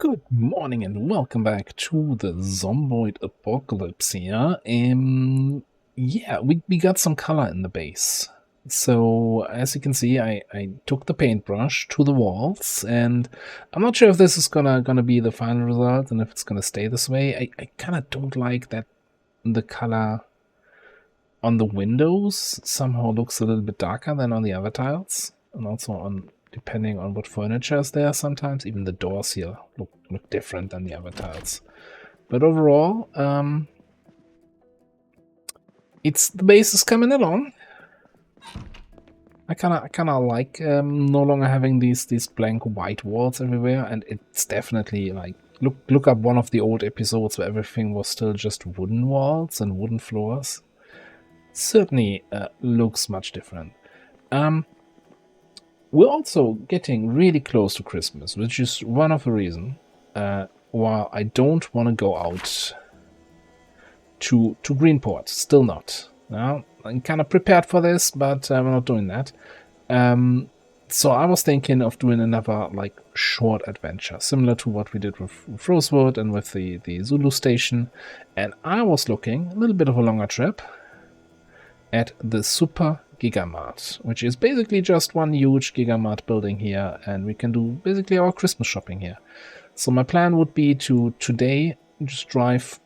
Good morning and welcome back to the Zomboid apocalypse here. Yeah, we got some color in the base. So as you can see, I took the paintbrush to the walls, and I'm not sure if this is gonna be the final result and if it's gonna stay this way. I kind of don't like that the color on the windows somehow looks a little bit darker than on the other tiles, and also on depending on what furniture is there. Sometimes even the doors here look different than the other tiles. But overall, the base is coming along. I kind of like no longer having these blank white walls everywhere, and it's definitely like look up one of the old episodes where everything was still just wooden walls and wooden floors. Certainly looks much different. We're also getting really close to Christmas, which is one of the reasons why I don't want to go out to Greenport. Still not. Now, I'm kind of prepared for this, but we're not doing that. So I was thinking of doing another like short adventure, similar to what we did with Rosewood and with the Zulu station. And I was looking a little bit of a longer trip at the Super Giga-Mart, which is basically just one huge Giga-Mart building here, and we can do basically our Christmas shopping here. So my plan would be to today just drive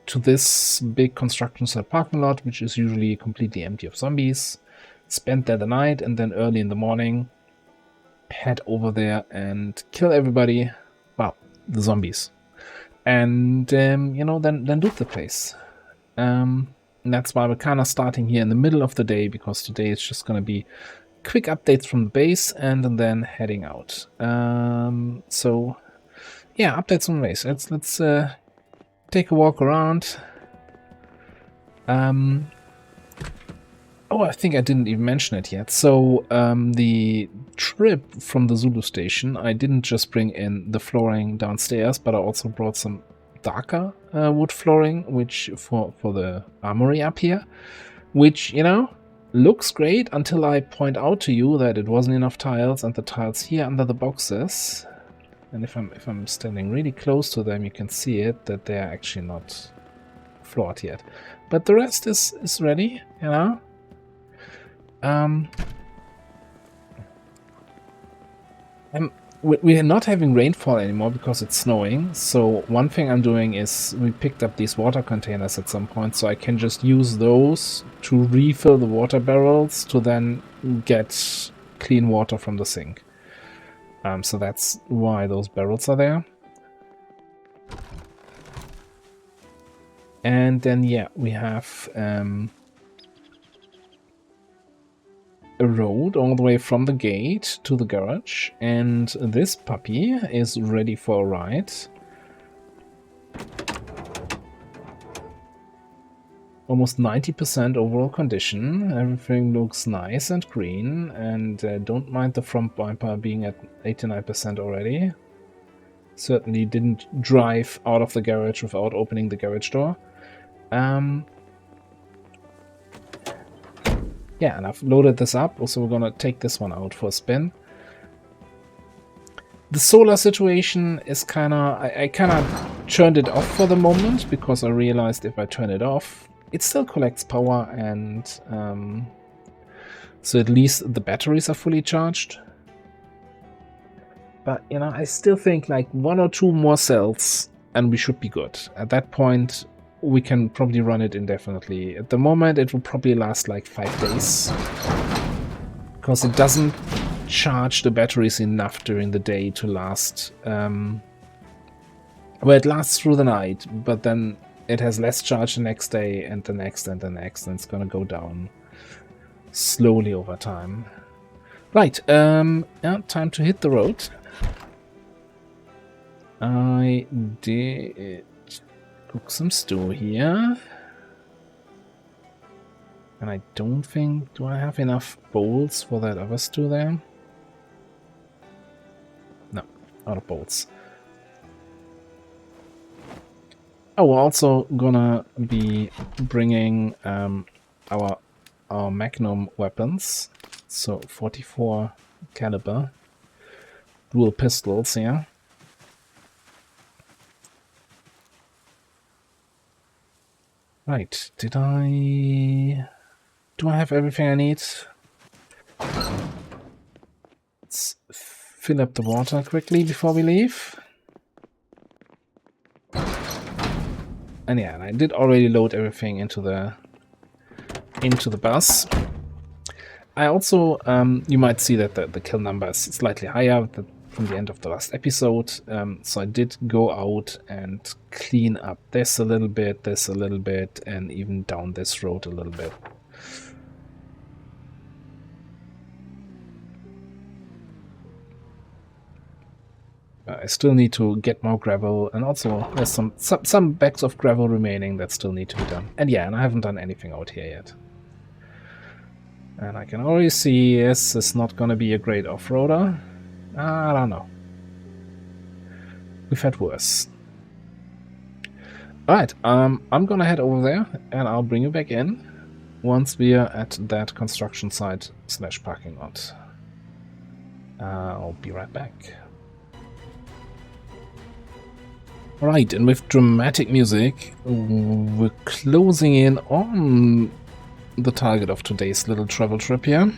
to this big construction site parking lot, which is usually completely empty of zombies, spend there the night, and then early in the morning head over there and kill everybody, well, the zombies, and then loot the place. And that's why we're kind of starting here in the middle of the day, because today it's just going to be quick updates from the base and then heading out. So yeah, updates from the base. Let's take a walk around. Oh, I think I didn't even mention it yet. So the trip from the Zulu station, I didn't just bring in the flooring downstairs, but I also brought some darker wood flooring, which for the armory up here, which looks great until I point out to you that it wasn't enough tiles, and the tiles here under the boxes, and if I'm standing really close to them, you can see it that they're actually not floored yet, but the rest is ready. We're not having rainfall anymore because it's snowing, so one thing I'm doing is we picked up these water containers at some point, so I can just use those to refill the water barrels to then get clean water from the sink. So that's why those barrels are there. And then yeah, we have a road all the way from the gate to the garage, and this puppy is ready for a ride. Almost 90% overall condition. Everything looks nice and green, and don't mind the front bumper being at 89% already. Certainly didn't drive out of the garage without opening the garage door. Yeah, and I've loaded this up, so we're gonna take this one out for a spin. The solar situation is I kinda turned it off for the moment, because I realized if I turn it off, it still collects power, and so at least the batteries are fully charged. But I still think like 1 or 2 more cells and we should be good. At that point, we can probably run it indefinitely. At the moment, it will probably last like 5 days, because it doesn't charge the batteries enough during the day to last. Well, it lasts through the night, but then it has less charge the next day, and the next, and the next, and it's gonna go down slowly over time. Right, yeah, time to hit the road. I did cook some stew here, and I don't think, do I have enough bowls for that other stew there? No, out of bowls. Oh, we're also gonna be bringing our Magnum weapons, so 44 caliber dual pistols here. Right, do I have everything I need? Let's fill up the water quickly before we leave. And yeah, and I did already load everything into the bus. I also, you might see that the kill number is slightly higher from the end of the last episode. So I did go out and clean up this a little bit, and even down this road a little bit. I still need to get more gravel, and also there's some bags of gravel remaining that still need to be done. And yeah, and I haven't done anything out here yet. And I can already see this is not going to be a great off-roader. I don't know. We've had worse. Alright, I'm gonna head over there, and I'll bring you back in once we are at that construction site / parking lot. I'll be right back. Right, and with dramatic music, we're closing in on the target of today's little travel trip here.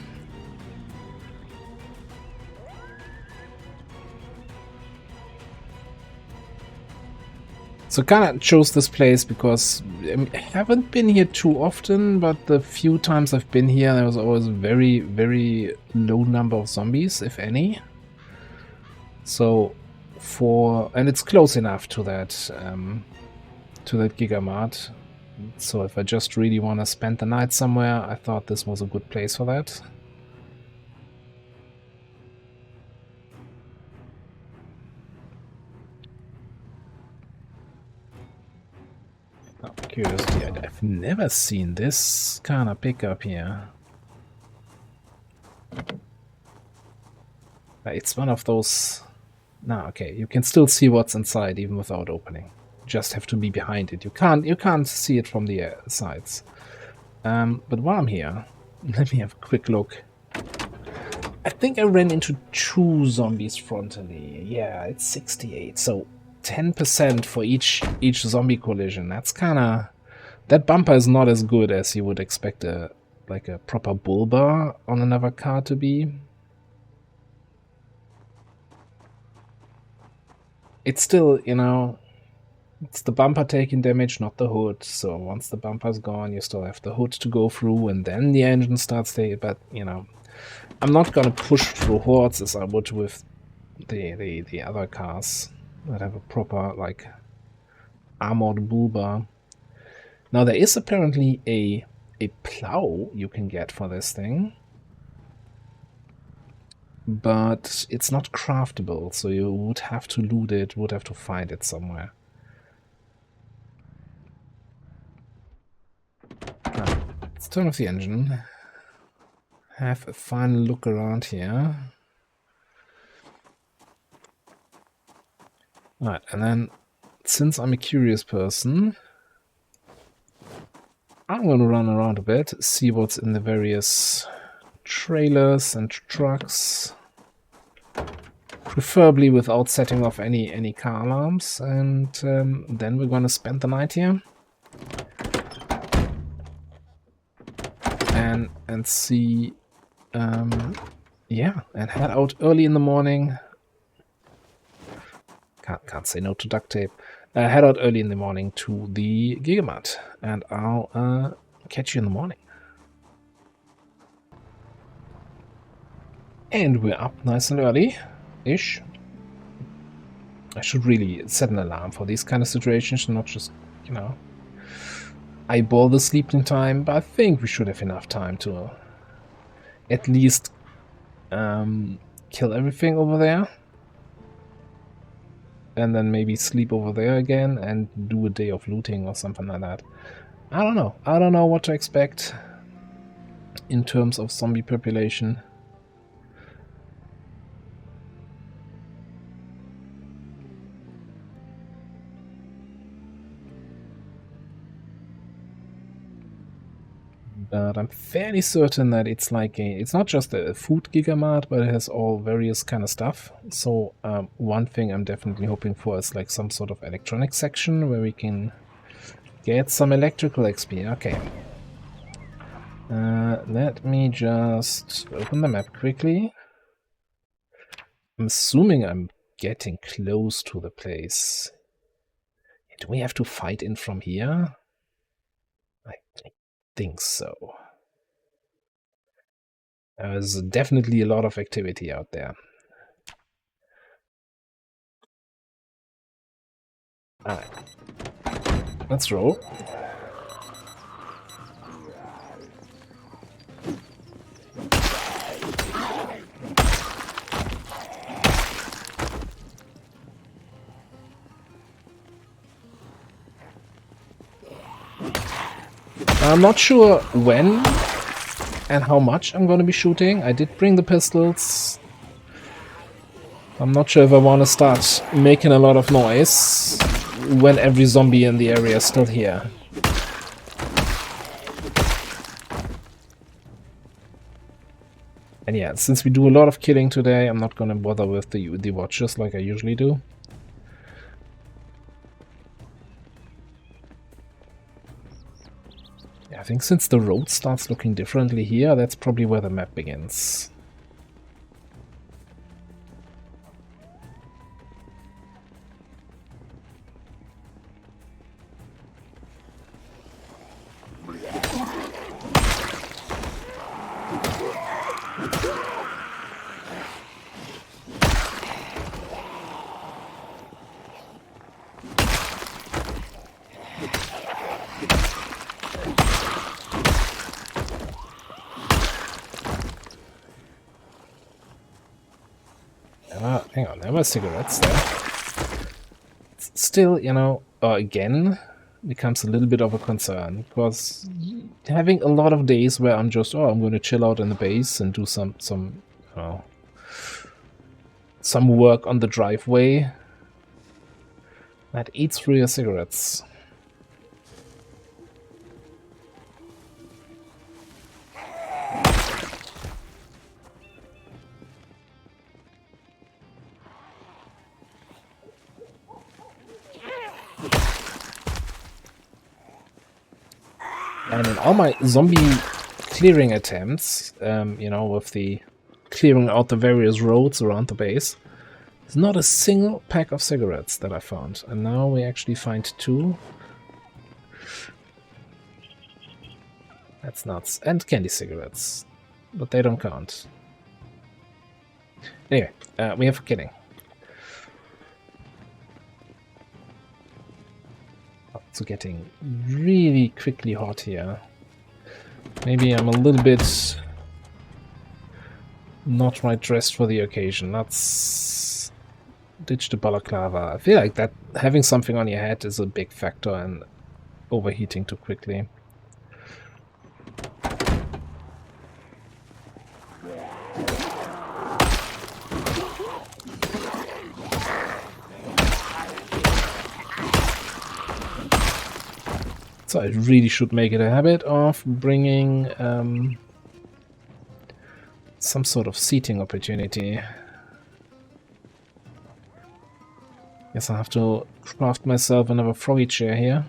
So kind of chose this place because I haven't been here too often, but the few times I've been here, there was always a very, very low number of zombies, if any. So and it's close enough to that Giga-Mart. So if I just really want to spend the night somewhere, I thought this was a good place for that. Out of curiosity, I've never seen this kind of pickup here. It's one of those... No, okay, you can still see what's inside even without opening. You just have to be behind it. You can't see it from the sides. But while I'm here, let me have a quick look. I think I ran into 2 zombies frontally. Yeah, it's 68. So 10% for each zombie collision. That's kind of... That bumper is not as good as you would expect like a proper bull bar on another car to be. It's still, you know, it's the bumper taking damage, not the hood. So once the bumper's gone, you still have the hood to go through, and then the engine starts to... But, you know, I'm not going to push through hordes as I would with the other cars that have a proper, like, armored bull bar. Now, there is apparently a plow you can get for this thing, but it's not craftable, so you would have to loot it, would have to find it somewhere. Now, let's turn off the engine, have a final look around here. Alright, and then, since I'm a curious person, I'm going to run around a bit, see what's in the various trailers and trucks, preferably without setting off any car alarms, and then we're going to spend the night here and see, yeah, and head out early in the morning. Can't say no to duct tape. Head out early in the morning to the Giga-Mart, and I'll catch you in the morning. And we're up nice and early-ish. I should really set an alarm for these kind of situations, not just, you know, eyeball the sleeping time, but I think we should have enough time to at least kill everything over there. And then maybe sleep over there again and do a day of looting or something like that. I don't know. I don't know what to expect in terms of zombie population. But I'm fairly certain that it's like it's not just a food Giga-Mart, but it has all various kind of stuff. So one thing I'm definitely hoping for is like some sort of electronic section where we can Get some electrical XP, okay. Let me just open the map quickly. I'm assuming I'm getting close to the place. Do we have to fight in from here? I think so. There's definitely a lot of activity out there. Alright. Let's roll. I'm not sure when and how much I'm going to be shooting. I did bring the pistols. I'm not sure if I want to start making a lot of noise when every zombie in the area is still here. And yeah, since we do a lot of killing today, I'm not going to bother with the watchers like I usually do. I think since the road starts looking differently here, that's probably where the map begins. Hang on, there were cigarettes there. Still, you know, again, becomes a little bit of a concern, because having a lot of days where I'm just, I'm going to chill out in the base and do some work on the driveway, that eats through your cigarettes. And in all my zombie clearing attempts, you know, with the clearing out the various roads around the base, there's not a single pack of cigarettes that I found. And now we actually find 2. That's nuts. And candy cigarettes. But they don't count. Anyway, we have killing. It's getting really quickly hot here. Maybe I'm a little bit not right dressed for the occasion. Let's ditch the balaclava. I feel like that having something on your head is a big factor in overheating too quickly. So I really should make it a habit of bringing some sort of seating opportunity. Guess I'll have to craft myself another froggy chair here.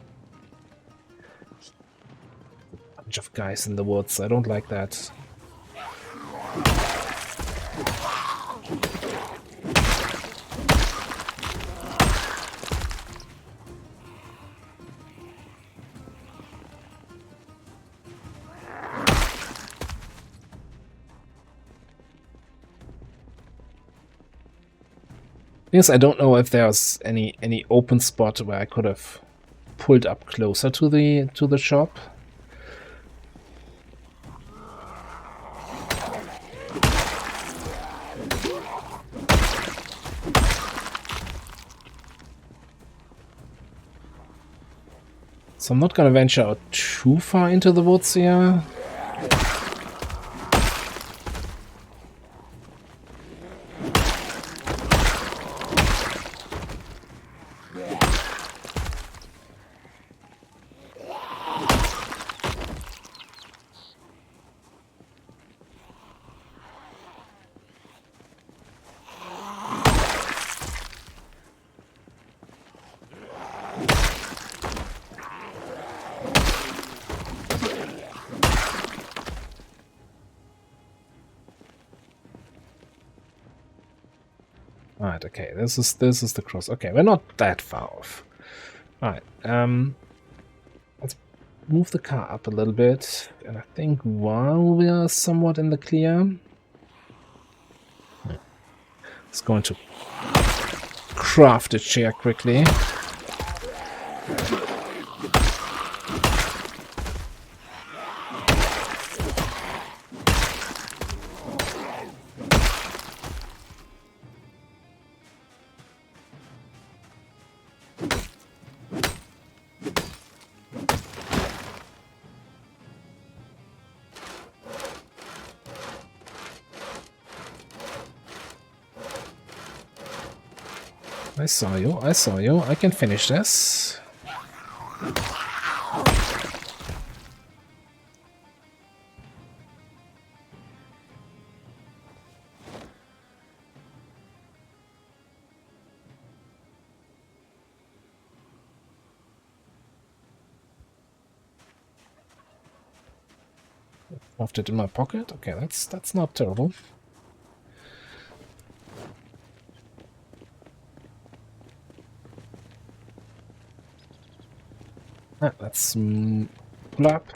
Bunch of guys in the woods, I don't like that. Yes, I don't know if there's any open spot where I could have pulled up closer to the shop. So I'm not gonna venture out too far into the woods here. Right, okay, this is the cross. Okay, we're not that far off. Alright, let's move the car up a little bit, and I think while we are somewhat in the clear, it's going to craft a chair quickly. I saw you, I saw you. I can finish this. Left it in my pocket. Okay, that's not terrible. Let's pull up.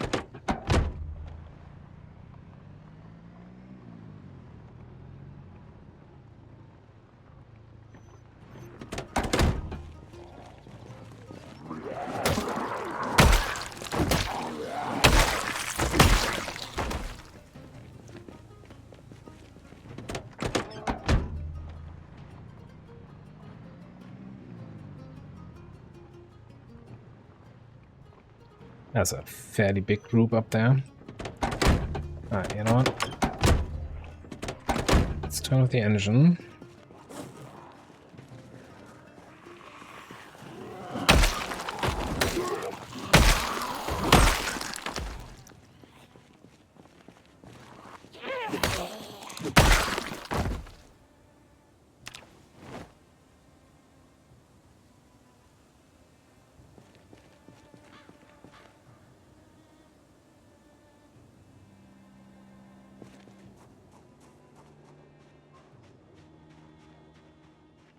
There's a fairly big group up there. Alright, you know what? Let's turn off the engine.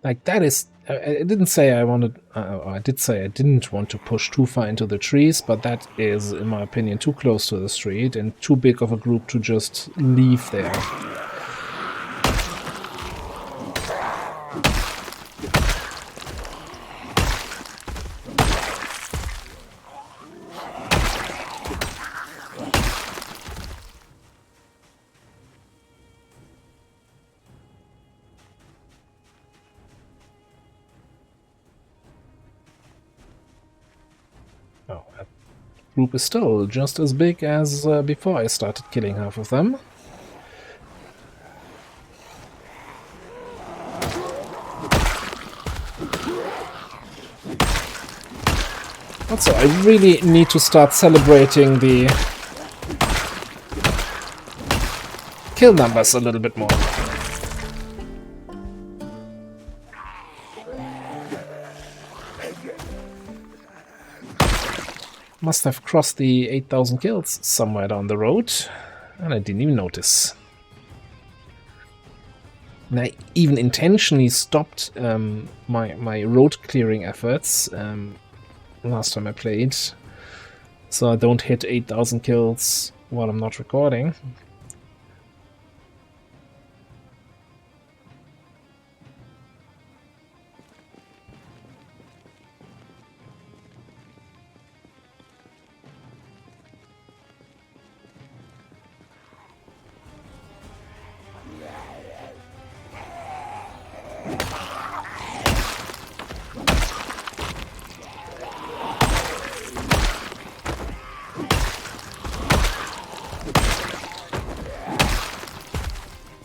Like, that is... I didn't say I wanted... I did say I didn't want to push too far into the trees, but that is, in my opinion, too close to the street and too big of a group to just leave there. Oh, that group is still just as big as before I started killing half of them. Also, I really need to start celebrating the kill numbers a little bit more. Must have crossed the 8,000 kills somewhere down the road, and I didn't even notice. And I even intentionally stopped my road clearing efforts last time I played, so I don't hit 8,000 kills while I'm not recording.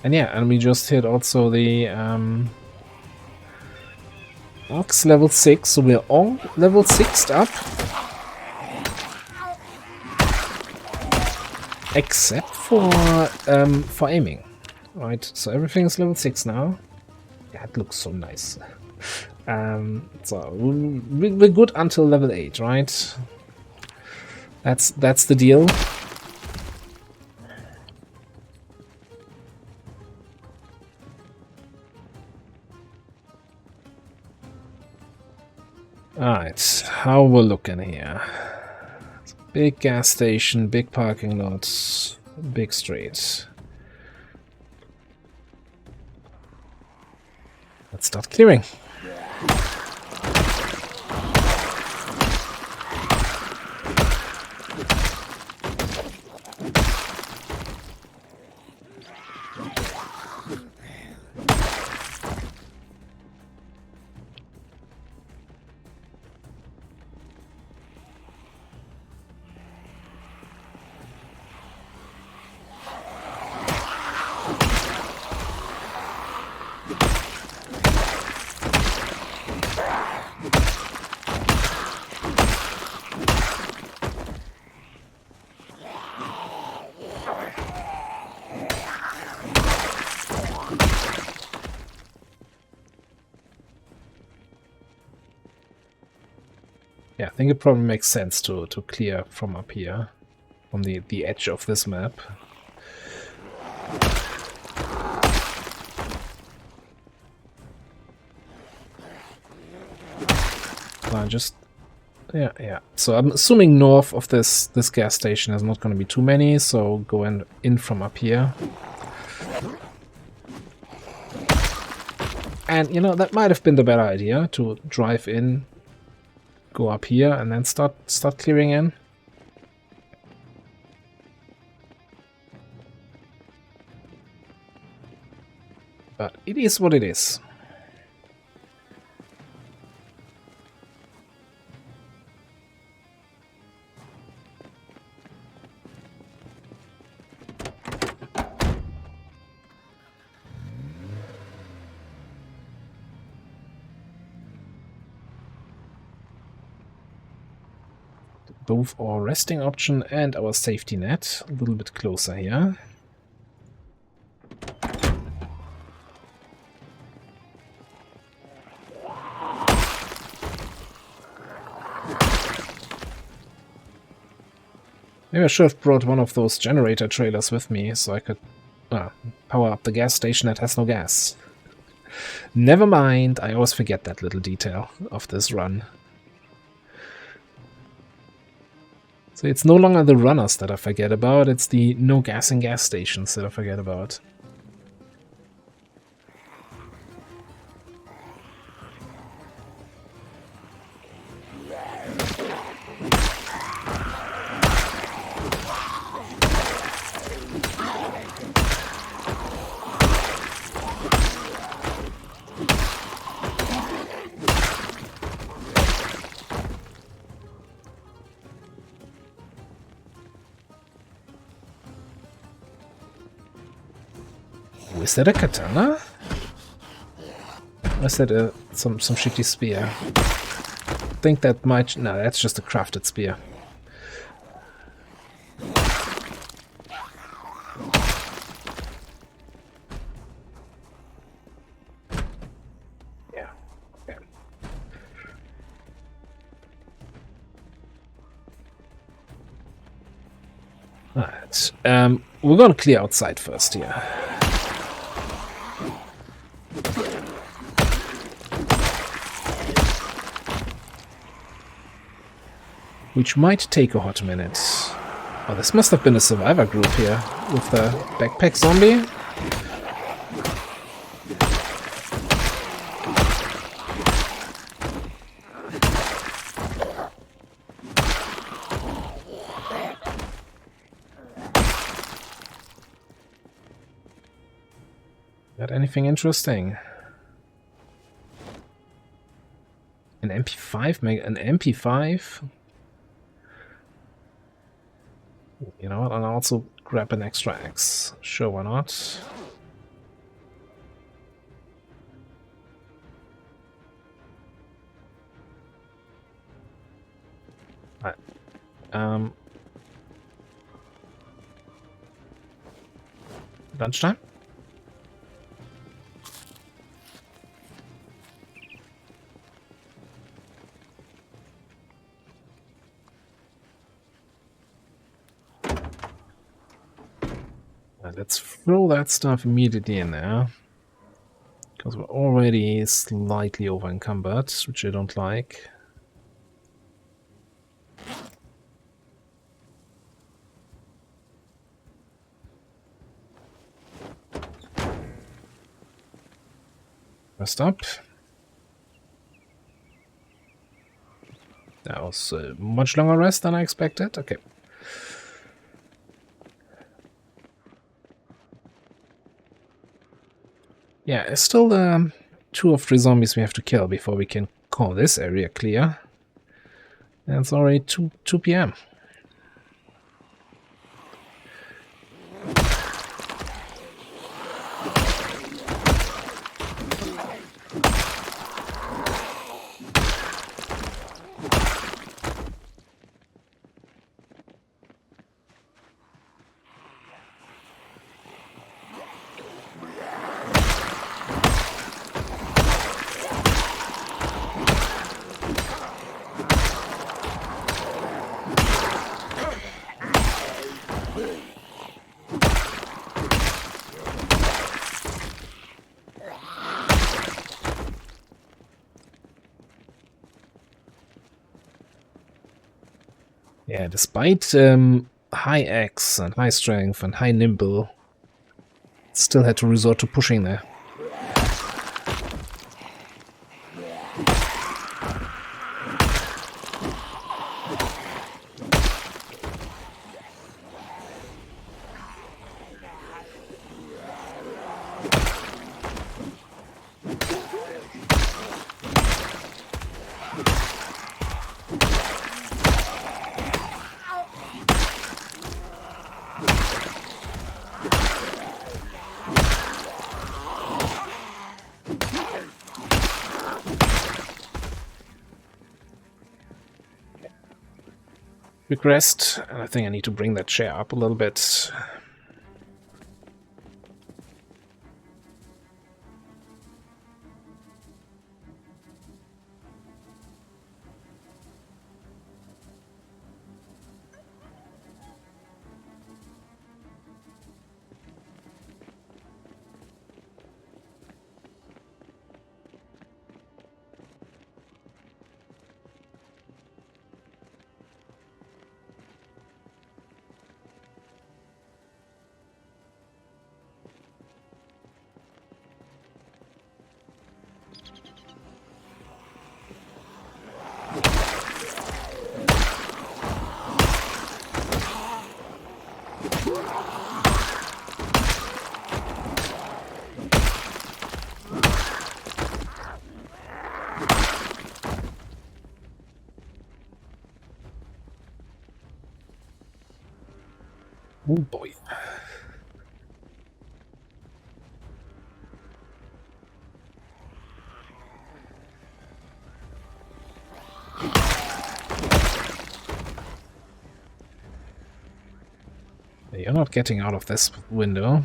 And yeah, and we just hit also the Ox level 6, so we're all level 6'd up. Except for aiming. Right, so everything is level 6 now. Yeah, it looks so nice. So we're good until level 8, right? That's the deal. Alright, how we're looking here. Big gas station, big parking lots, big streets. Let's start clearing. Yeah, I think it probably makes sense to clear from up here, from the edge of this map. Yeah. So I'm assuming north of this gas station is not going to be too many, so go in from up here. And you know, that might have been the better idea, to drive in, go up here, and then start clearing in. But it is what it is. Both our resting option and our safety net a little bit closer here. Maybe I should have brought one of those generator trailers with me so I could power up the gas station that has no gas. Never mind, I always forget that little detail of this run. So it's no longer the runners that I forget about, it's the no gas in gas stations that I forget about. Is that a katana? Or is that some shitty spear? I think that might... No, that's just a crafted spear. Yeah. Okay. Alright. We're gonna clear outside first here. Which might take a hot minute. Oh, this must have been a survivor group here with the backpack zombie. Got anything interesting? An MP5? An MP5? You know what, and I'll also grab an extra axe. Sure, why not? Alright. Lunchtime? Let's throw that stuff immediately in there. Because we're already slightly over encumbered, which I don't like. Rest up. That was a much longer rest than I expected. Okay. Yeah, it's still 2 or 3 zombies we have to kill before we can call this area clear. And it's already 2 p.m. Yeah, despite high X and high strength and high nimble, still had to resort to pushing there. Quick rest, and I think I need to bring that chair up a little bit. Oh boy. You're not getting out of this window.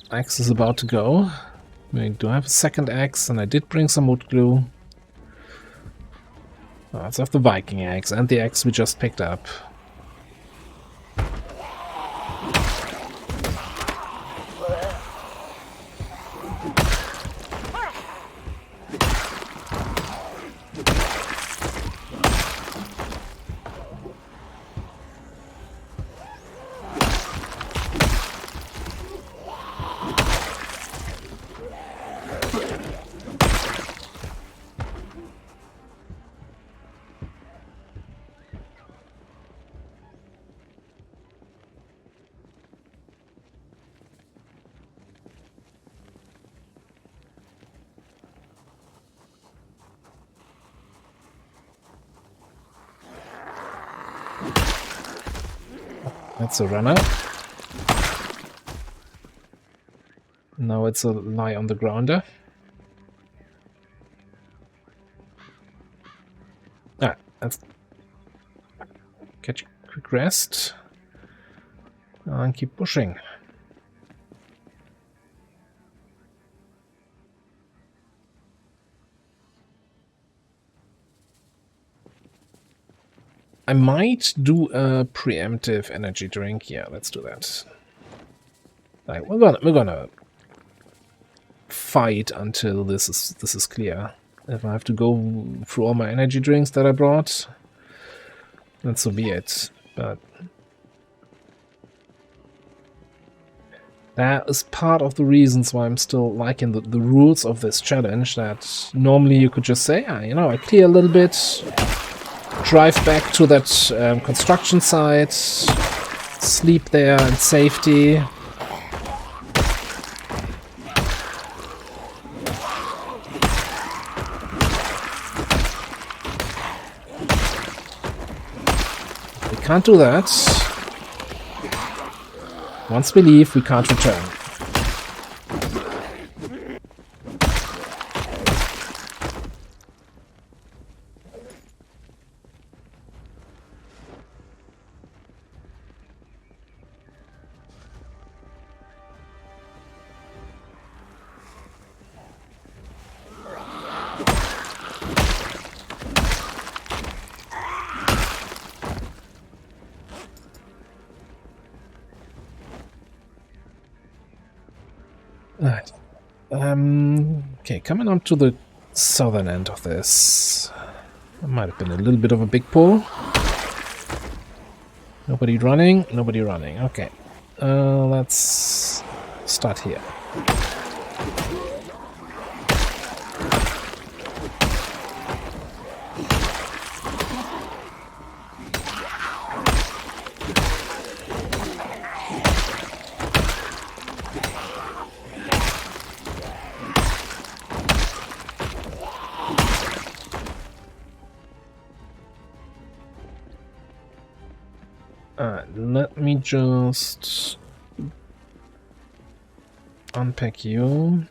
Axe is about to go. We do have a second axe, and I did bring some wood glue. Let's have the Viking axe and the axe we just picked up. That's a runner. Now it's a lie on the grounder. Let's catch a quick rest and keep pushing. I might do a preemptive energy drink. Yeah, let's do that. Like we're gonna fight until this is clear. If I have to go through all my energy drinks that I brought, then so be it. But that is part of the reasons why I'm still liking the rules of this challenge, that normally you could just say, you know, I clear a little bit, drive back to that construction site, sleep there in safety. We can't do that. Once we leave, we can't return. Alright. Okay, coming on to the southern end of this. That might have been a little bit of a big pull. Nobody running, nobody running. Okay. Let's start here. Let me just unpack you.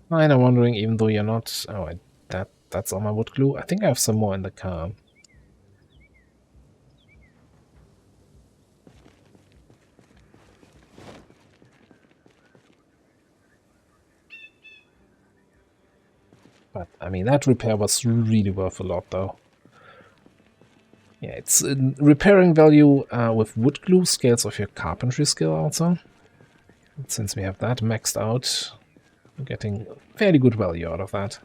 I'm wondering, even though you're not. Oh, that's all my wood glue. I think I have some more in the car. But, I mean, that repair was really worth a lot, though. Yeah, it's repairing value with wood glue scales of your carpentry skill also. And since we have that maxed out, we're getting fairly good value out of that.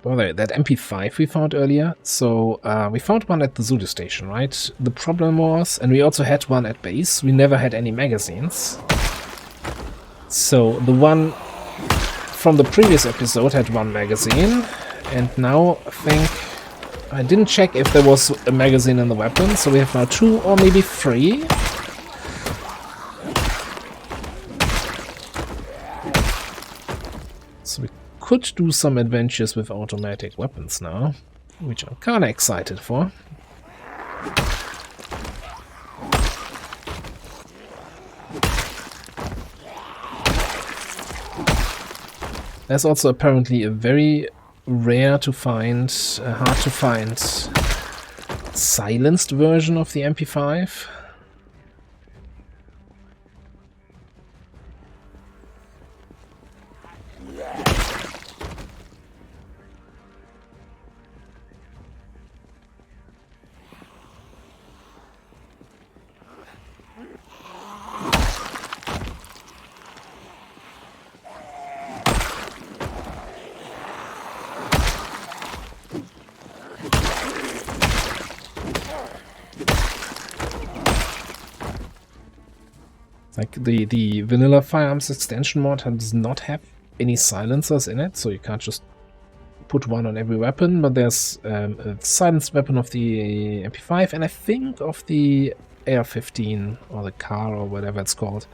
By that MP5 we found earlier, so we found one at the Zulu station, right? The problem was, and we also had one at base, we never had any magazines. So the one from the previous episode had one magazine, and now I think I didn't check if there was a magazine in the weapon, so we have now 2 or maybe 3. So we could do some adventures with automatic weapons now, which I'm kinda excited for. There's also apparently a very rare to find, hard to find, silenced version of the MP5. Like the vanilla firearms extension mod does not have any silencers in it, so you can't just put one on every weapon, but there's a silenced weapon of the MP5 and I think of the AR-15 or the car or whatever it's called.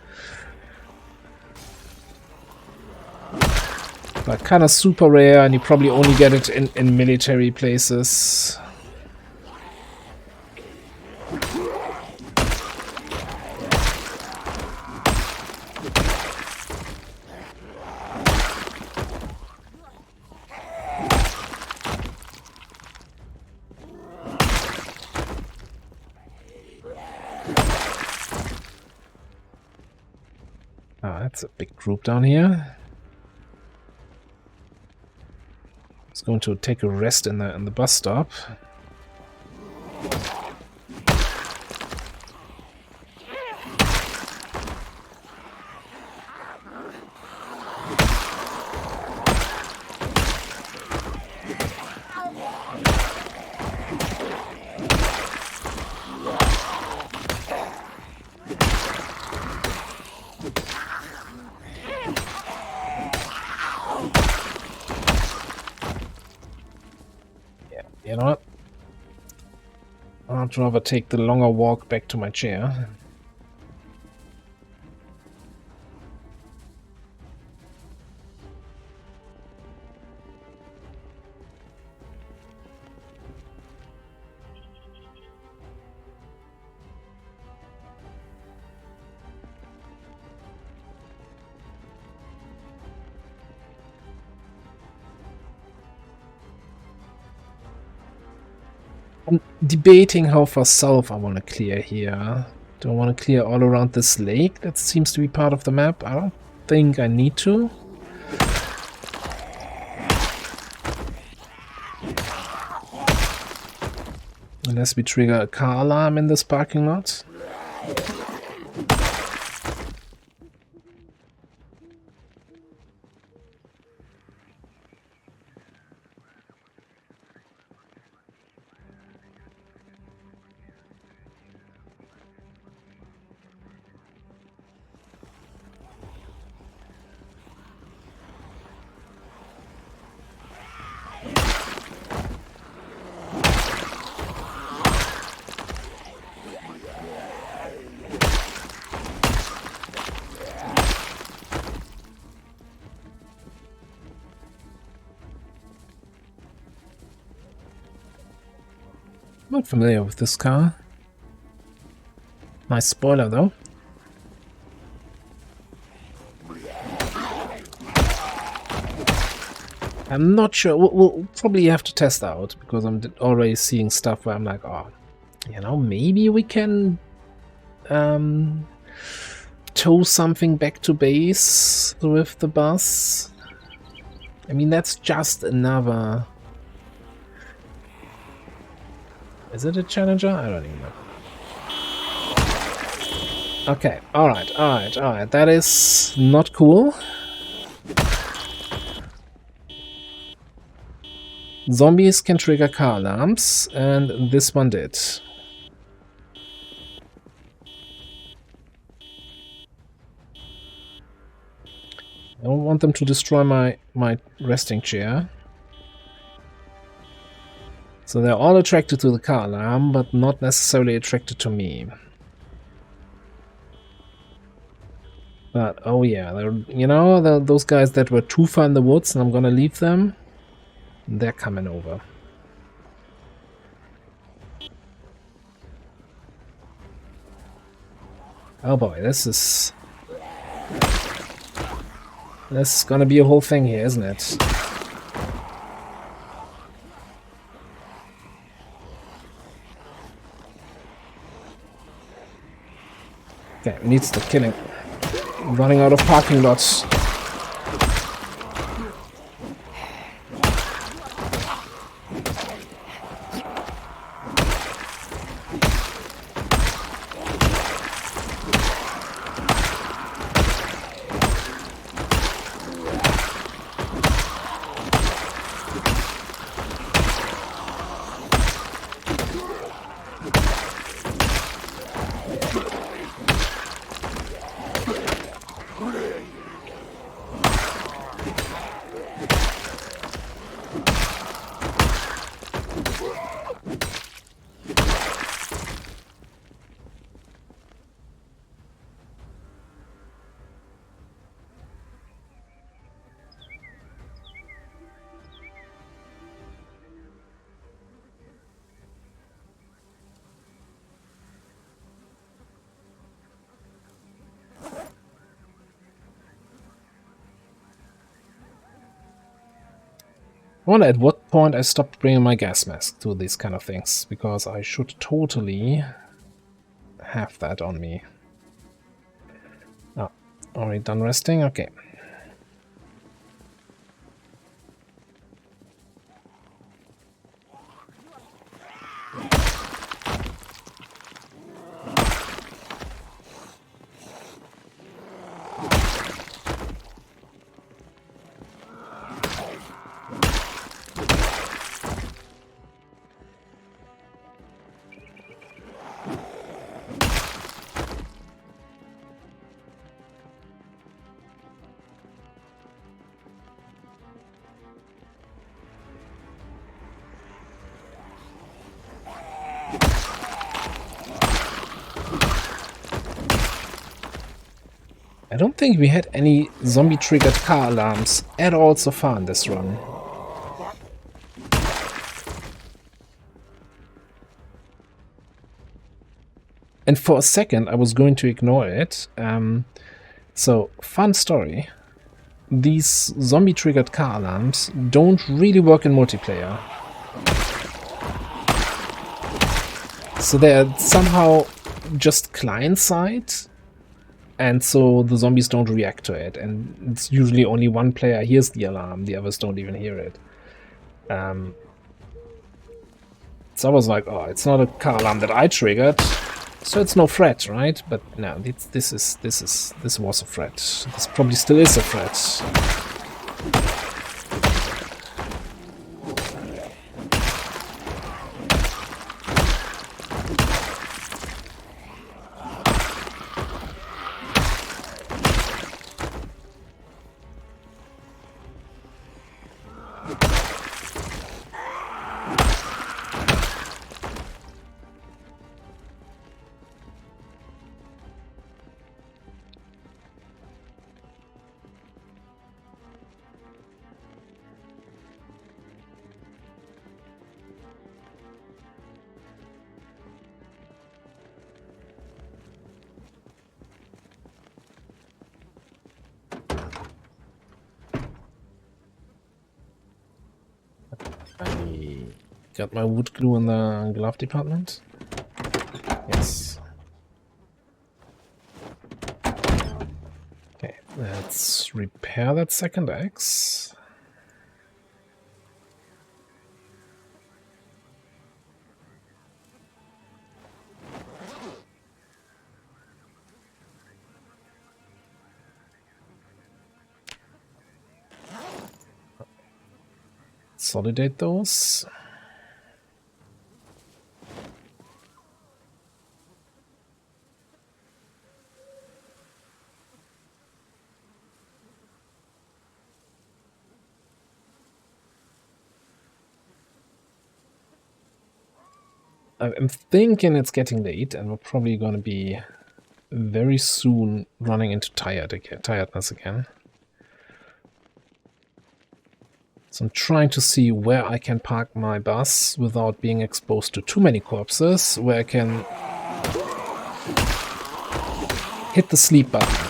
But kind of super rare, and you probably only get it in military places. Ah, that's a big group down here. It's going to take a rest in the bus stop. You know what? I'd rather take the longer walk back to my chair. I'm debating how far south I want to clear here. Do I want to clear all around this lake that seems to be part of the map? I don't think I need to. Unless we trigger a car alarm in this parking lot. I'm not familiar with this car. Nice spoiler though. I'm not sure. We'll probably have to test out because I'm already seeing stuff where I'm like, oh, you know, maybe we can tow something back to base with the bus. I mean, that's just another... Is it a Challenger? I don't even know. Okay, alright. That is not cool. Zombies can trigger car alarms, and this one did. I don't want them to destroy my resting chair. So they're all attracted to the car alarm, but not necessarily attracted to me. But, oh yeah, you know, those guys that were too far in the woods and I'm gonna leave them, they're coming over. Oh boy, this is gonna be a whole thing here, isn't it? Okay, needs the killing. Running out of parking lots. I wonder at what point I stopped bringing my gas mask to these kind of things, because I should totally have that on me. Oh, Already done resting? Okay. I don't think we had any zombie-triggered car alarms at all so far in this run. And for a second, I was going to ignore it. So, fun story. These zombie-triggered car alarms don't really work in multiplayer. So they're somehow just client-side, and so the zombies don't react to it. And it's usually only one player hears the alarm, the others don't even hear it. So I was like, oh, it's not a car alarm that I triggered, so it's no threat, right? But no, this was a threat. This probably still is a threat. I got my wood glue in the glove department. Yes. Okay, let's repair that second axe. Consolidate those. I'm thinking it's getting late, and we're probably going to be very soon running into tiredness again. So I'm trying to see where I can park my bus without being exposed to too many corpses, where I can hit the sleep button.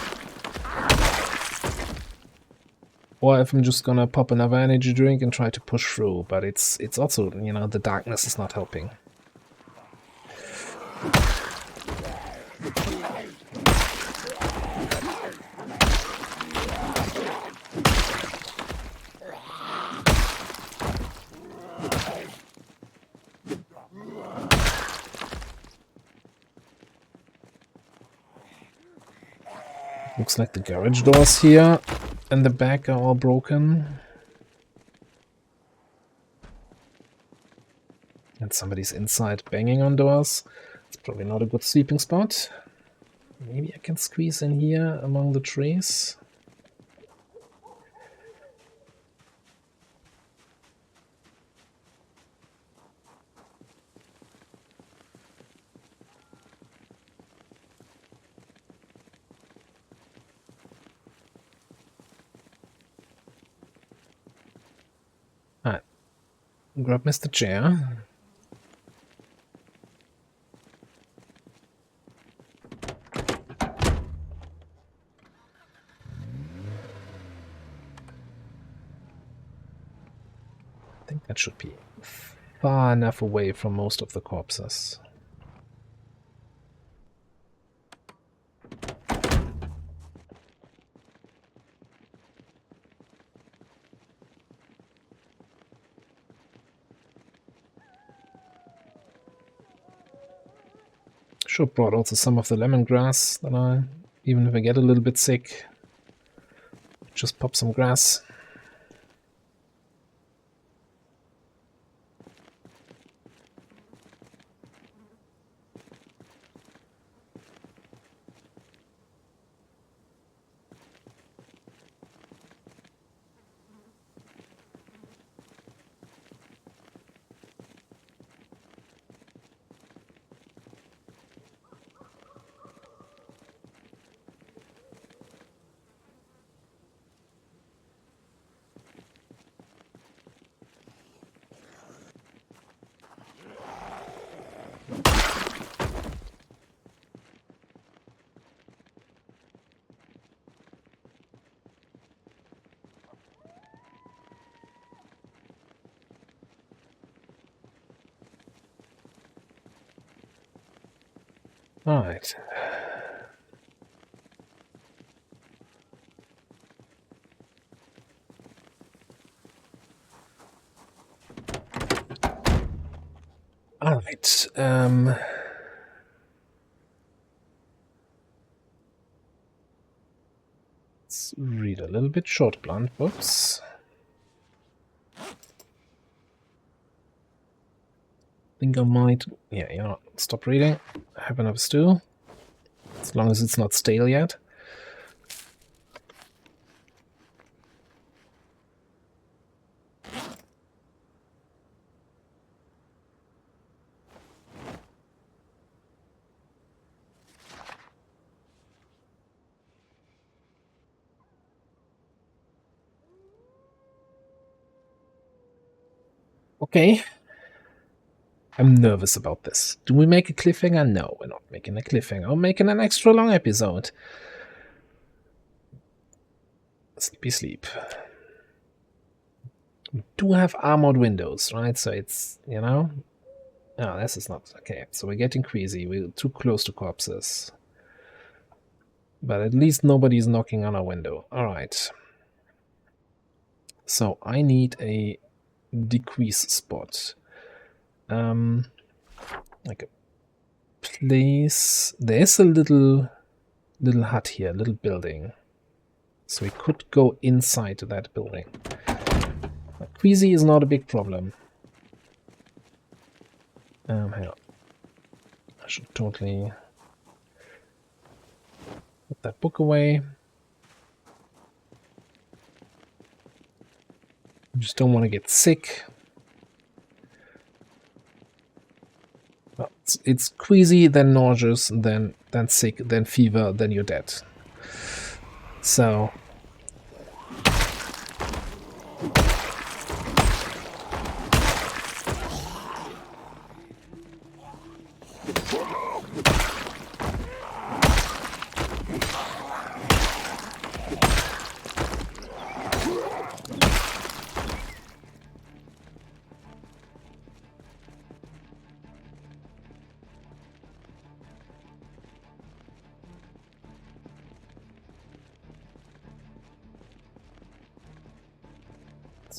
Or if I'm just gonna pop another energy drink and try to push through, but it's also, you know, the darkness is not helping. Looks like the garage doors here in the back are all broken. And somebody's inside banging on doors. It's probably not a good sleeping spot. Maybe I can squeeze in here among the trees. Alright. Grab Mr. Chair. I think that should be far enough away from most of the corpses. Sure, brought also some of the lemongrass that even if I get a little bit sick, just pop some grass. Alright. Alright, let's read a little bit short blunt books. Think I might, yeah, you know, stop reading. Have another stew, as long as it's not stale yet. Okay. I'm nervous about this. Do we make a cliffhanger? No, we're not making a cliffhanger. We're making an extra long episode. Sleepy sleep. We do have armored windows, right? So it's, you know... No, this is not... Okay, so we're getting queasy. We're too close to corpses. But at least nobody's knocking on our window. Alright. So I need a decrease spot. Like a place. There's a little hut here, little building. So we could go inside that building. Queasy is not a big problem. Hang on. I should totally put that book away. I just don't want to get sick. Well, it's queasy, then nauseous, then sick, then fever, then you're dead. So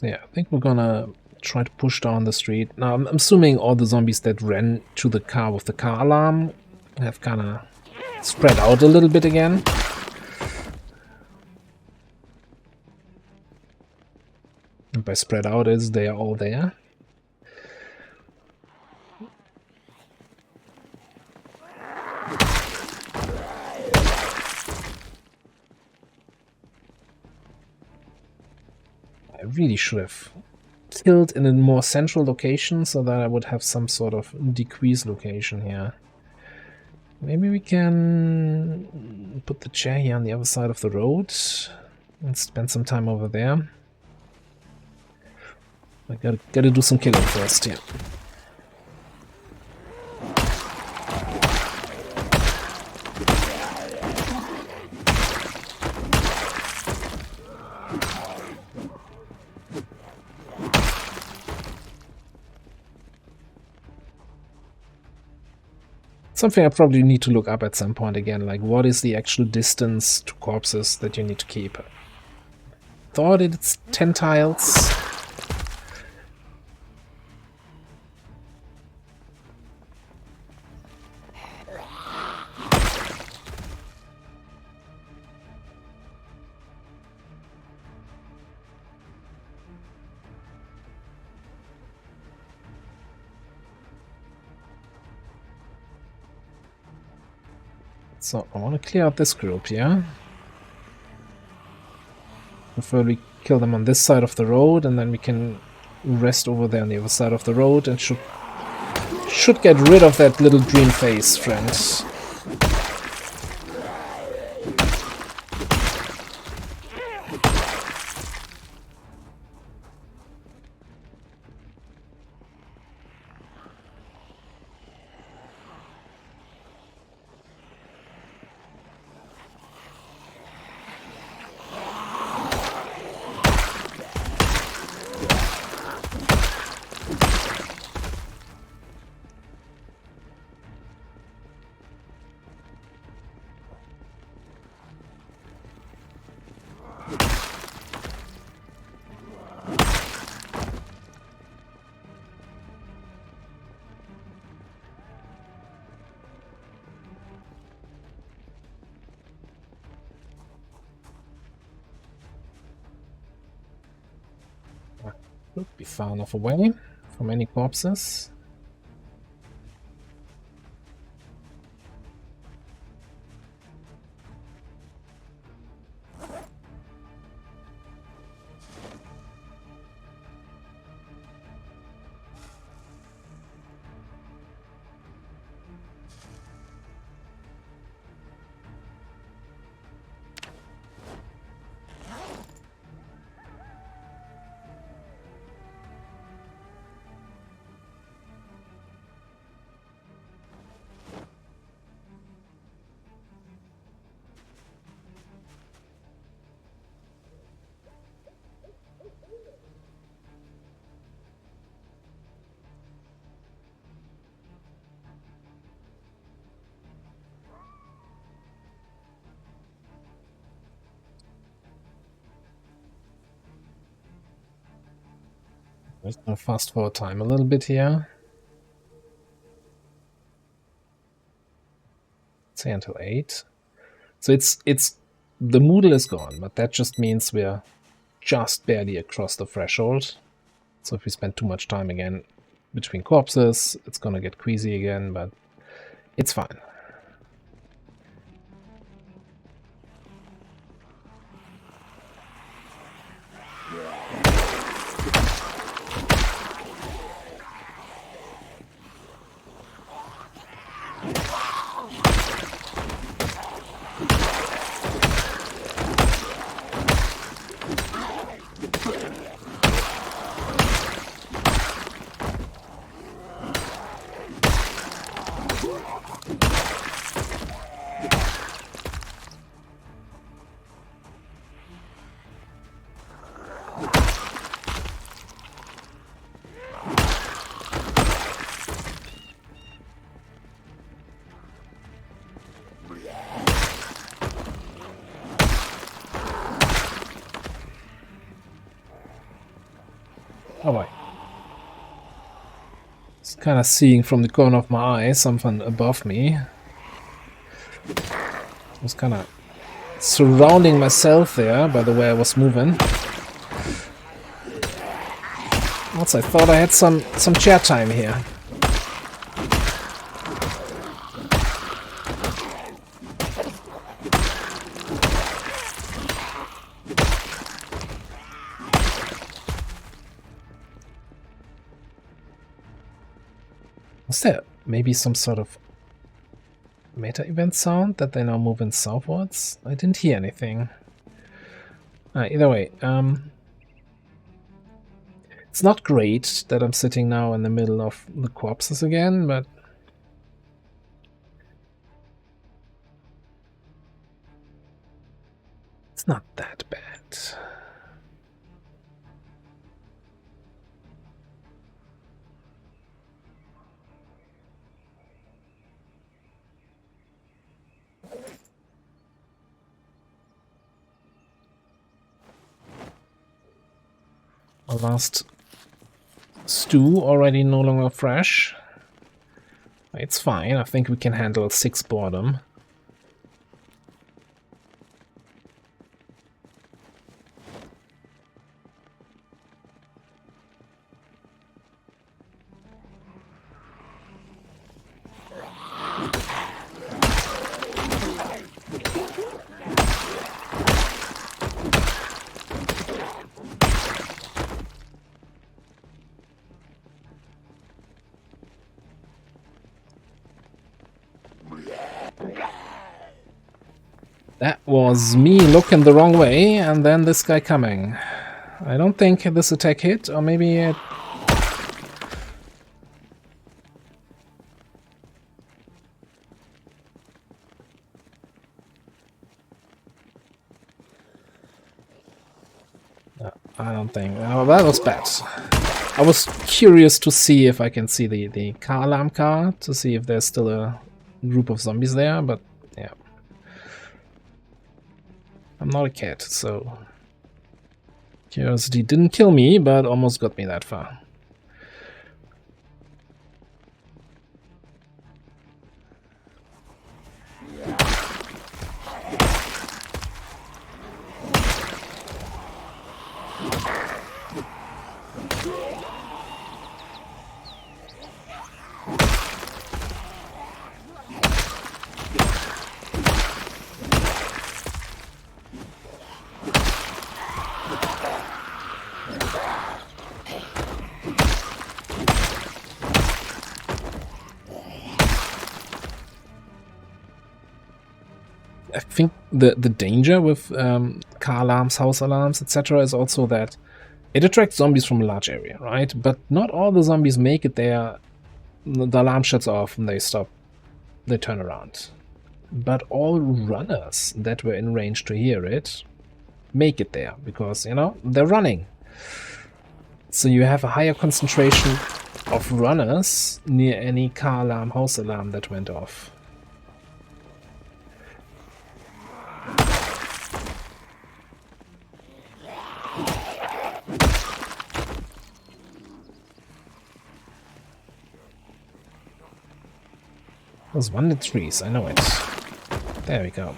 yeah, I think we're gonna try to push down the street. Now, I'm assuming all the zombies that ran to the car with the car alarm have kind of spread out a little bit again. And by spread out is they are all there. I really should have killed in a more central location so that I would have some sort of decrease location here. Maybe we can put the chair here on the other side of the road and spend some time over there. I gotta do some killing first here. Something I probably need to look up at some point again, like what is the actual distance to corpses that you need to keep? Thought it's 10 tiles. So I want to clear out this group here. Preferably kill them on this side of the road, and then we can rest over there on the other side of the road and should get rid of that little green face, friends. Should be far enough away from any corpses. Let's now fast forward time a little bit here. Say until 8. So it's the Moodle is gone, but that just means we're just barely across the threshold. So if we spend too much time again between corpses, it's gonna get queasy again, but it's fine. Oh boy. Just kind of seeing from the corner of my eye something above me. I was kind of surrounding myself there by the way I was moving. Also, I thought I had some chair time here. Was there maybe some sort of meta event sound that they're now moving southwards? I didn't hear anything. Either way, it's not great that I'm sitting now in the middle of the corpses again, but it's not that bad. Our last stew already no longer fresh. It's fine. I think we can handle 6 boredom. That was me looking the wrong way, and then this guy coming. I don't think this attack hit, or maybe it... I don't think... Oh, that was bad. I was curious to see if I can see the car alarm car, to see if there's still a group of zombies there, but yeah. I'm not a cat, so... Curiosity didn't kill me, but almost got me that far. I think the danger with car alarms, house alarms, etc. is also that it attracts zombies from a large area, right? But not all the zombies make it there. The alarm shuts off and they stop. They turn around. But all runners that were in range to hear it make it there because, you know, they're running. So you have a higher concentration of runners near any car alarm, house alarm that went off. There's one in the trees, I know it. There we go.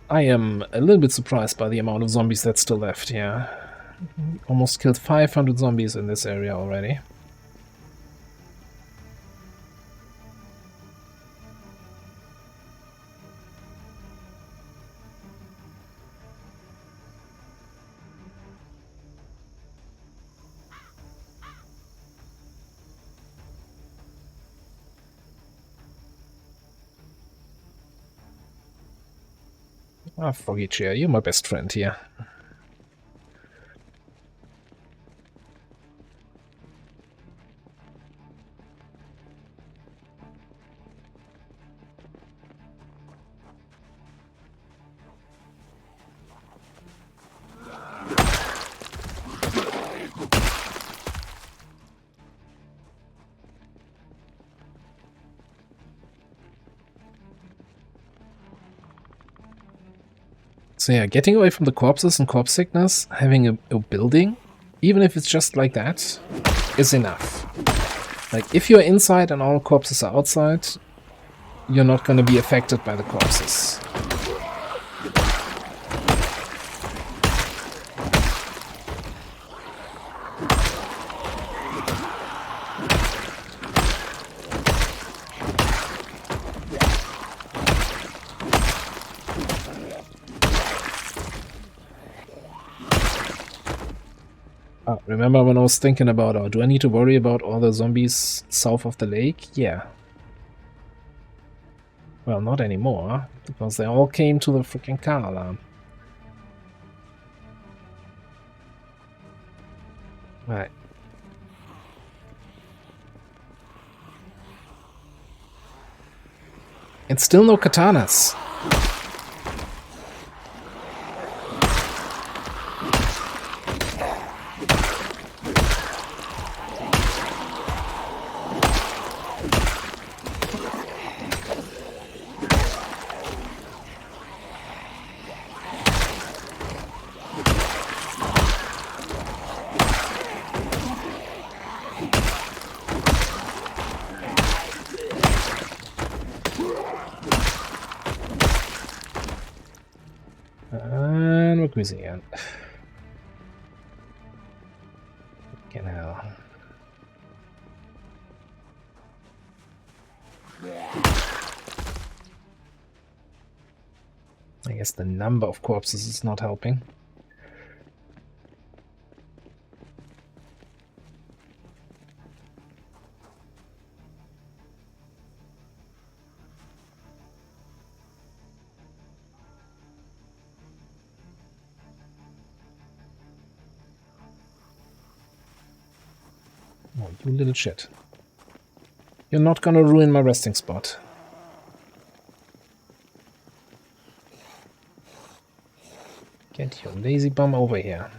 I am a little bit surprised by the amount of zombies that's still left here. Almost killed 500 zombies in this area already. Ah, Froggy Chair, you're my best friend here. So yeah, getting away from the corpses and corpse sickness, having a building, even if it's just like that, is enough. Like, if you're inside and all corpses are outside, you're not going to be affected by the corpses. Remember when I was thinking about, oh, do I need to worry about all the zombies south of the lake? Yeah. Well, not anymore, because they all came to the freaking car alarm. Right. And still no katanas. decreasing again. Fucking hell. I guess the number of corpses is not helping. Oh, you little shit. You're not gonna ruin my resting spot. Get your lazy bum over here.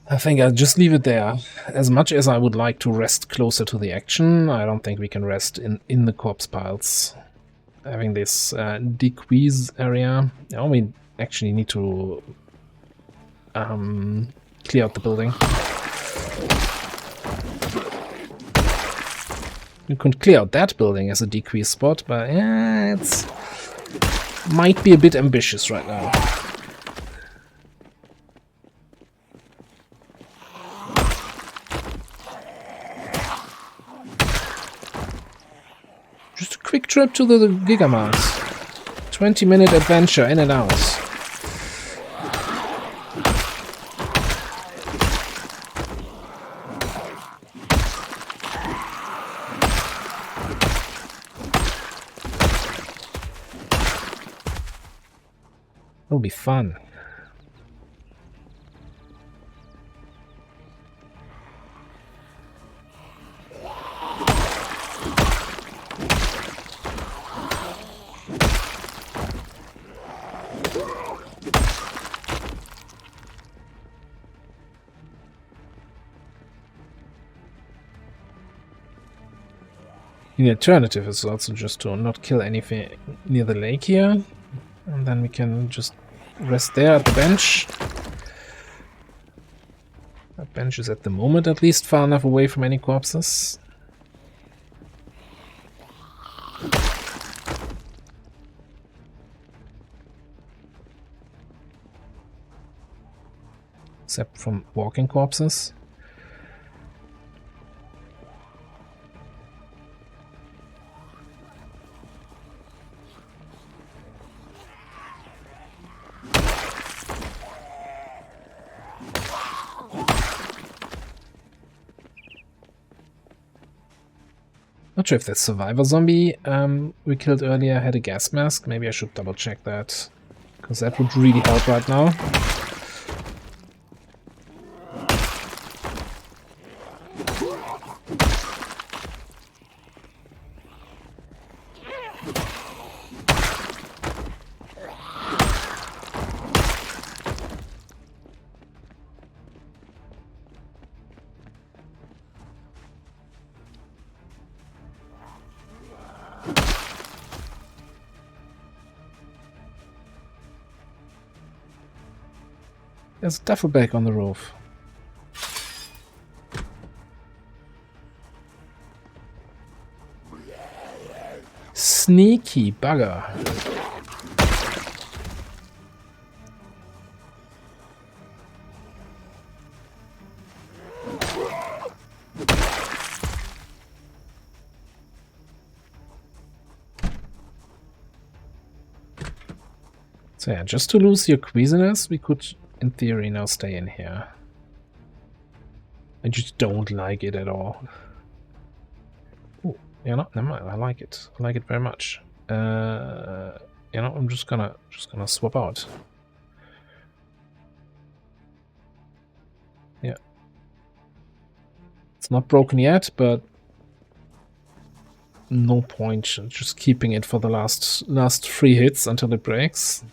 I think I'll just leave it there. As much as I would like to rest closer to the action, I don't think we can rest in the corpse piles. Having this decrease area. Oh, we actually need to clear out the building. You could clear out that building as a decrease spot, but yeah, it's might be a bit ambitious right now. Just a quick trip to the Giga-Mart. 20-minute adventure in and out. It'll be fun. The alternative is also just to not kill anything near the lake here, and then we can just rest there at the bench. That bench is at the moment at least far enough away from any corpses. Except from walking corpses. Not sure if the survivor zombie we killed earlier had a gas mask. Maybe I should double check that, because that would really help right now. There's a duffel bag on the roof. Sneaky bugger. So yeah, just to lose your queasiness, we could in theory now stay in here. I just don't like it at all. Ooh, you know, never mind. I like it. I like it very much. You know, I'm just gonna swap out. Yeah, it's not broken yet, but no point just keeping it for the last 3 hits until it breaks.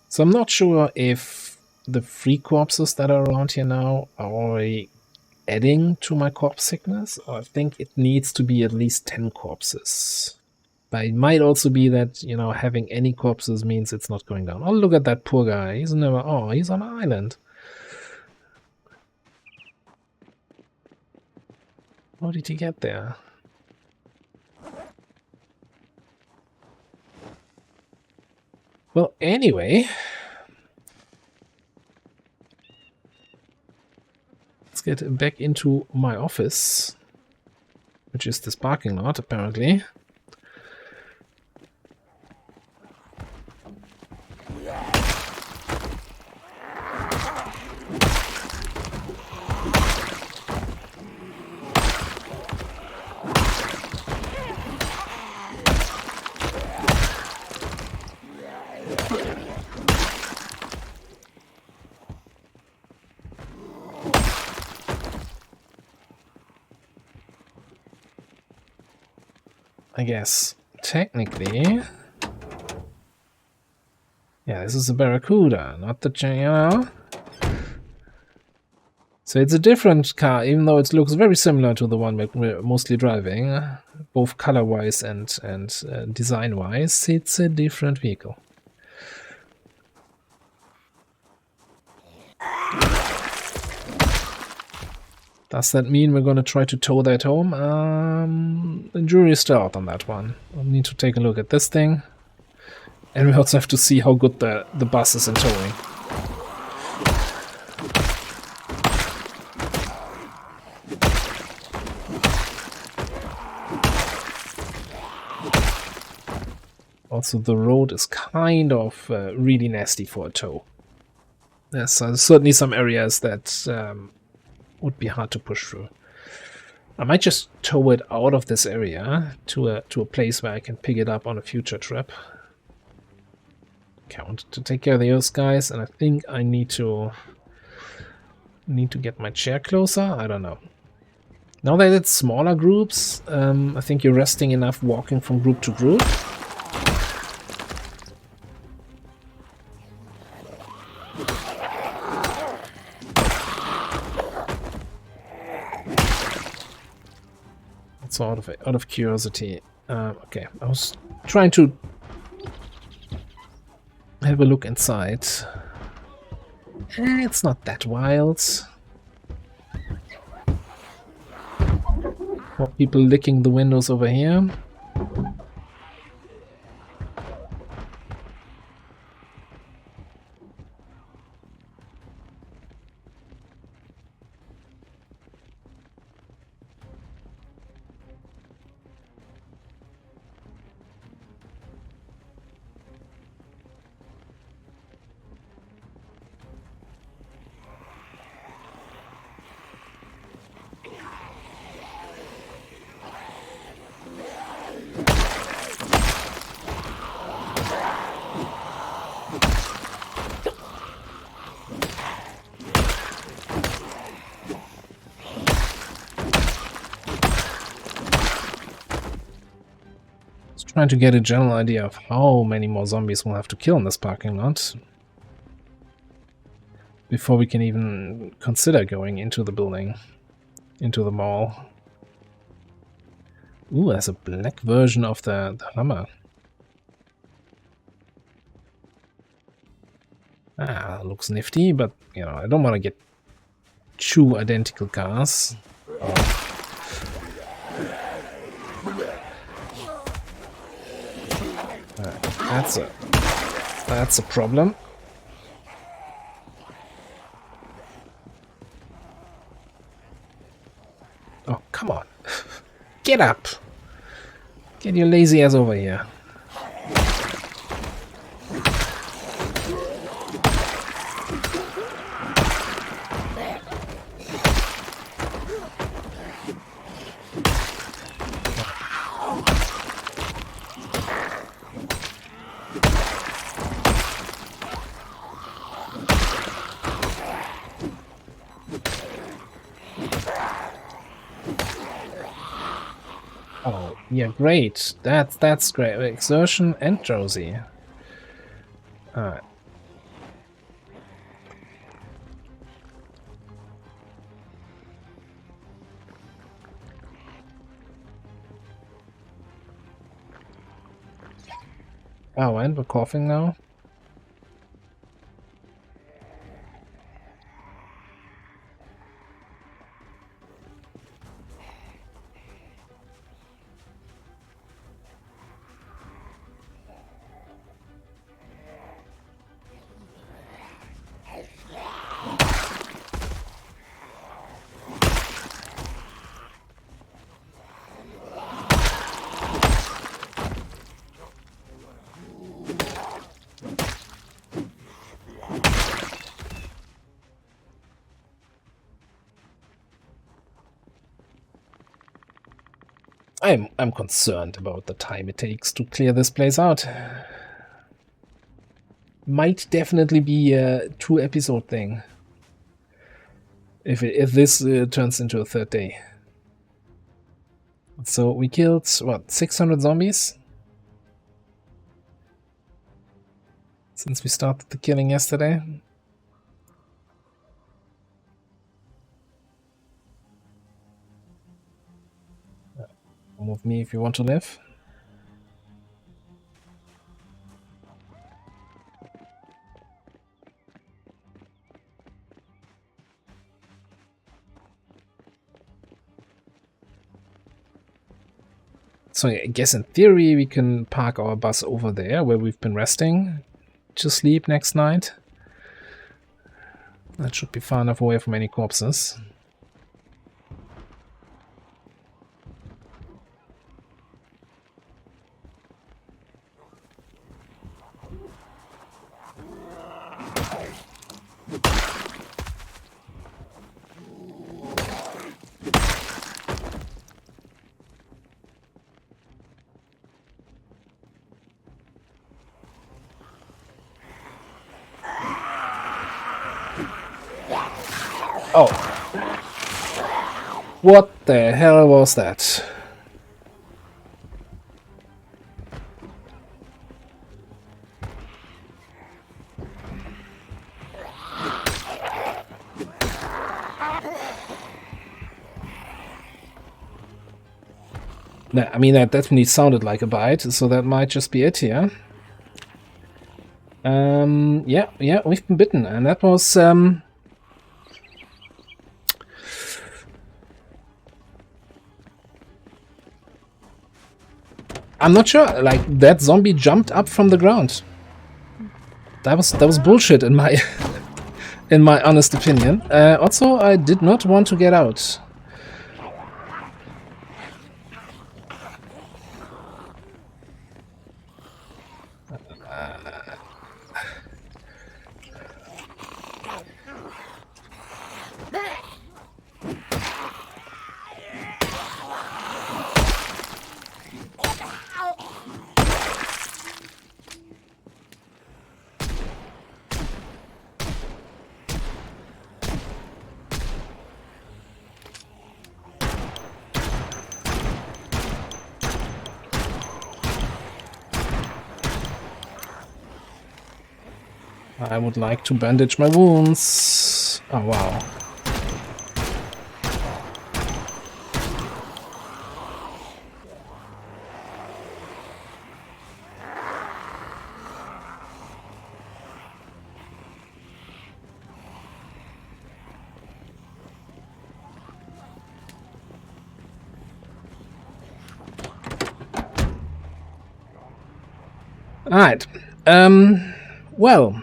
So I'm not sure if the 3 corpses that are around here now are already adding to my corpse sickness, or I think it needs to be at least 10 corpses. But it might also be that, you know, having any corpses means it's not going down. Oh, look at that poor guy. He's never... Oh, he's on an island. How did he get there? Well, anyway... Let's get back into my office, which is this parking lot, apparently. I guess, technically... Yeah, this is a Barracuda, not the... You know? So it's a different car, even though it looks very similar to the one we're mostly driving. Both color-wise and design-wise, it's a different vehicle. Does that mean we're going to try to tow that home? The jury is still out on that one. We'll need to take a look at this thing. And we also have to see how good the bus is in towing. Also, the road is kind of really nasty for a tow. There's certainly some areas that would be hard to push through. I might just tow it out of this area to a place where I can pick it up on a future trip. Okay, I wanted to take care of those guys, and I think I need to get my chair closer. I don't know. Now that it's smaller groups, I think you're resting enough walking from group to group. So out of curiosity, okay, I was trying to have a look inside. It's not that wild. More people licking the windows over here. Trying to get a general idea of how many more zombies we'll have to kill in this parking lot before we can even consider going into the building, into the mall. Ooh, there's a black version of the Hummer. Ah, looks nifty, but you know, I don't want to get 2 identical cars. That's a problem. Oh, come on. Get up. Get your lazy ass over here. Yeah, great. That's great. Exertion and drowsy. Alright. Oh, and we're coughing now? I'm concerned about the time it takes to clear this place out. Might definitely be a 2-episode thing. If this turns into a 3rd day. So we killed, what, 600 zombies? Since we started the killing yesterday. Move me if you want to live. So I guess in theory we can park our bus over there where we've been resting to sleep next night. That should be far enough away from any corpses. Oh. What the hell was that? I mean, that definitely sounded like a bite, so that might just be it here. Yeah, we've been bitten, and that was, I'm not sure, like, that zombie jumped up from the ground. That was bullshit in my in my honest opinion. Also, I did not want to get out. I would like to bandage my wounds. Oh, wow. All right. Well.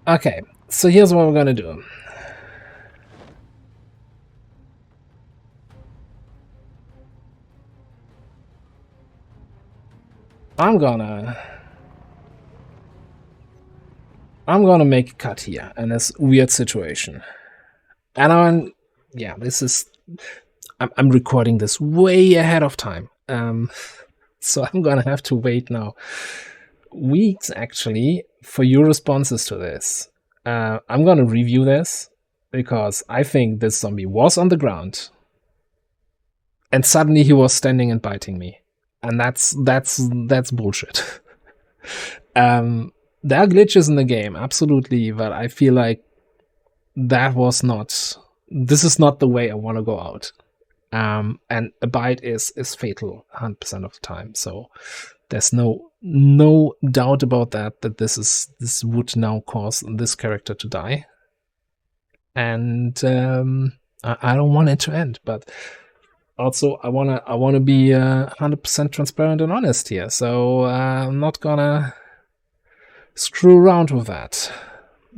Okay, so here's what we're gonna do. I'm gonna make a cut here in this weird situation. And yeah, this is, I'm recording this way ahead of time. So I'm gonna have to wait now weeks actually for your responses to this. I'm gonna review this because I think this zombie was on the ground and suddenly he was standing and biting me, and that's bullshit. There are glitches in the game, absolutely, but I feel like this is not the way I want to go out. And a bite is fatal 100% of the time. So there's no doubt about that this would now cause this character to die. And I don't want it to end, but also I wanna be 100% transparent and honest here. So I'm not gonna screw around with that.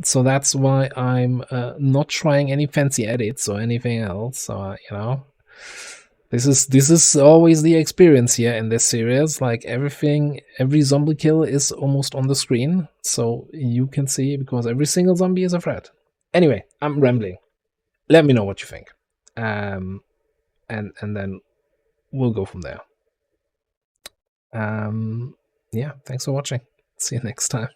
So that's why I'm not trying any fancy edits or anything else. So this is always the experience here in this series. Like every zombie kill is almost on the screen, so you can see, because every single zombie is a threat. Anyway, I'm rambling. Let me know what you think, and then we'll go from there. Yeah, thanks for watching. See you next time.